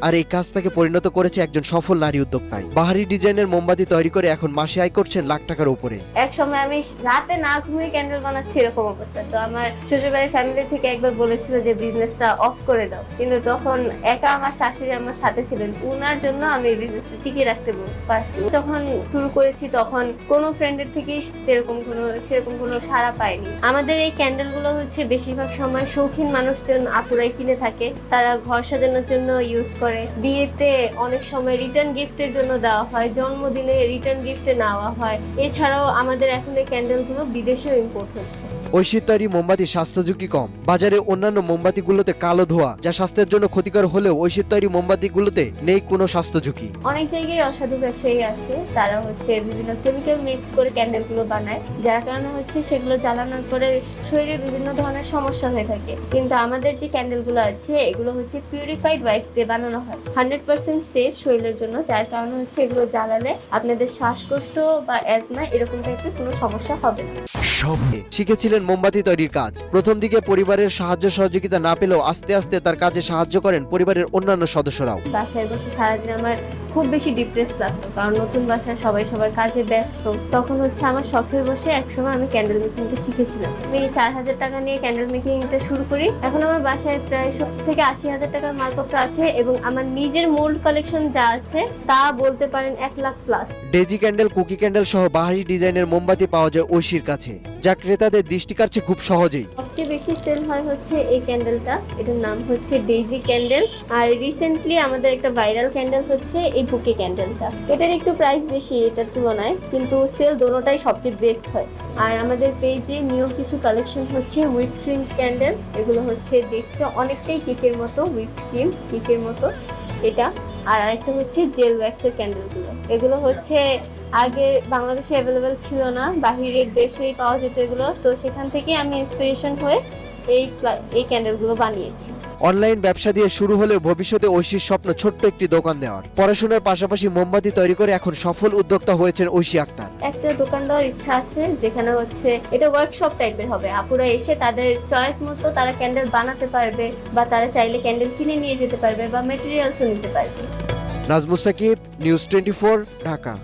আর এই কাজ তাকে পরিণত করেছে একজন সফল নারী উদ্যোক্তায়। বাহারি ডিজাইনের মোমবাতি তৈরি করে এখন মাসে আয় করছেন লাখ টাকার উপরে। এক সময় আমি রাতে না ঘুমিয়ে ক্যান্ডেল বানাচ্ছি এরকম অবস্থা। তো আমার শ্বশুরবাড়ির ফ্যামিলি থেকে একবার বলেছিল যে বিজনেসটা অফ করে দাও, কিন্তু তখন একা আমার শাশুড়ি আমার সাথে ছিলেন, উনার জন্য আমি এই বিজনেসটা টিকিয়ে রাখতে পারছি। যখন শুরু করেছি তখন কোনো ফ্রেন্ডের থেকেই সেরকম কোনো সাড়া পাইনি। আমাদের এই ক্যান্ডেল গুলো হচ্ছে বেশিরভাগ সময় শৌখিন মানুষজন আপুরাই কিনে থাকে, তারা ঘর সাজানোর জন্য ইউজ করে, বিয়েতে অনেক সময় রিটার্ন গিফটের জন্য দেওয়া হয়, জন্মদিনে রিটার্ন গিফটে নেওয়া হয়। এছাড়াও আমাদের এখন এই ক্যান্ডেল গুলো বিদেশেও ইম্পোর্ট হচ্ছে। ঐশীর তৈরি মোমবাতি স্বাস্থ্য ঝুঁকি কম। বাজারে অন্যান্য মোমবাতিগুলোতে কালো ধোঁয়া, যা স্বাস্থ্যের জন্য ক্ষতিকর হলেও ঐশীর তৈরি মোমবাতিগুলোতে নেই কোনো স্বাস্থ্য ঝুঁকি। অনেক জায়গায় অসাধু ব্যবসায়ী আছে, তারা হচ্ছে বিভিন্ন কেমিক্যাল মিক্স করে ক্যান্ডেল গুলো বানায়, যার কারণে হচ্ছে সেগুলো জ্বালানোর পরে শরীরে বিভিন্ন ধরনের সমস্যা হয়ে থাকে। কিন্তু আমাদের যে ক্যান্ডেল গুলো আছে এগুলো হচ্ছে পিউরিফাইড ওয়্যাক্স দিয়ে বানানো হয়, 100% সেফ শরীরের জন্য, যার কারণে হচ্ছে এগুলো জ্বালালে আপনাদের শ্বাসকষ্ট বা অ্যাজমা এরকম টাইপের কোনো সমস্যা হবে না। শিখেছিলেন মোমবাতি তৈরির কাজ। প্রথম দিকে পরিবারের সাহায্য সহযোগিতা না পেলেও আস্তে আস্তে তার কাজে সাহায্য করেন পরিবারের অন্যান্য সদস্যরাও। বাসায় বসে সারাদিন আমার খুব বেশি ডিপ্রেস লাগতো, কারণ নতুন বাসায় সবাই সবার কাজে ব্যস্ত। তখন হচ্ছে আমার শখের বসে একসময় আমি ক্যান্ডেল মেকিংটা শিখেছিলাম। আমি 4,000 টাকা নিয়ে ক্যান্ডেল মেকিংটা শুরু করি। এখন আমার বাসায় প্রায় 70 থেকে 80,000 টাকার মালপত্র আছে এবং আমার নিজের মোল্ড কালেকশন যা আছে তা বলতে পারেন 1 lakh plus. Daisy candle, cookie candle সহ বাহারি ডিজাইনের মোমবাতি পাওয়া যায় ঐশীর কাছে, যা ক্রেতাদের দৃষ্টি কাটছে খুব সহজেই। সবচেয়ে বেশি সেল হয় হচ্ছে এই ক্যান্ডেলটা, এটার নাম হচ্ছে ডেজি ক্যান্ডেল। আর রিসেন্টলি আমাদের একটা ভাইরাল ক্যান্ডেল হচ্ছে এই বুকে ক্যান্ডেলটা। এটার একটু প্রাইস বেশি এটার তুলনায়, কিন্তু সেল দোনোটাই সবচেয়ে বেস্ট হয়। আর আমাদের পেজে নিউ কিছু কালেকশন হচ্ছে হুইপ ক্রিম ক্যান্ডেল, এগুলো হচ্ছে দেখতে অনেকটাই কেকের মতো, হুইপ ক্রিম কেকের মতো এটা। আর আরেকটা হচ্ছে জেল ওয়্যাক্সের ক্যান্ডেলগুলো, এগুলো হচ্ছে আগে বাংলাদেশে অ্যাভেলেবেল ছিল না, বাহিরের দেশেই পাওয়া যেত এগুলো। তো সেখান থেকে আমি ইন্সপিরেশন হয়ে এই ক্যান্ডেলগুলো বানিয়েছি। অনলাইন ব্যবসা দিয়ে শুরু হলেও ভবিষ্যতে ঐশীর স্বপ্ন ছোট্ট একটি দোকান দেওয়ার। পড়াশোনার পাশাপাশি মোমবাতি তৈরি করে এখন সফল উদ্যোক্তা হয়েছেন ঐশী আক্তার। একটা দোকান দেওয়ার ইচ্ছা আছে, যেখানে হচ্ছে এটা ওয়ার্কশপ টাইপের হবে। আপুরা এসে তাদের চয়েস মতো তারা ক্যান্ডেল বানাতে পারবে, বা তারা চাইলে ক্যান্ডেল কিনে নিয়ে যেতে পারবে, বা মেটেরিয়ালসও নিতে পারবে। নাজমুস সাকিব, নিউজ 24, ঢাকা।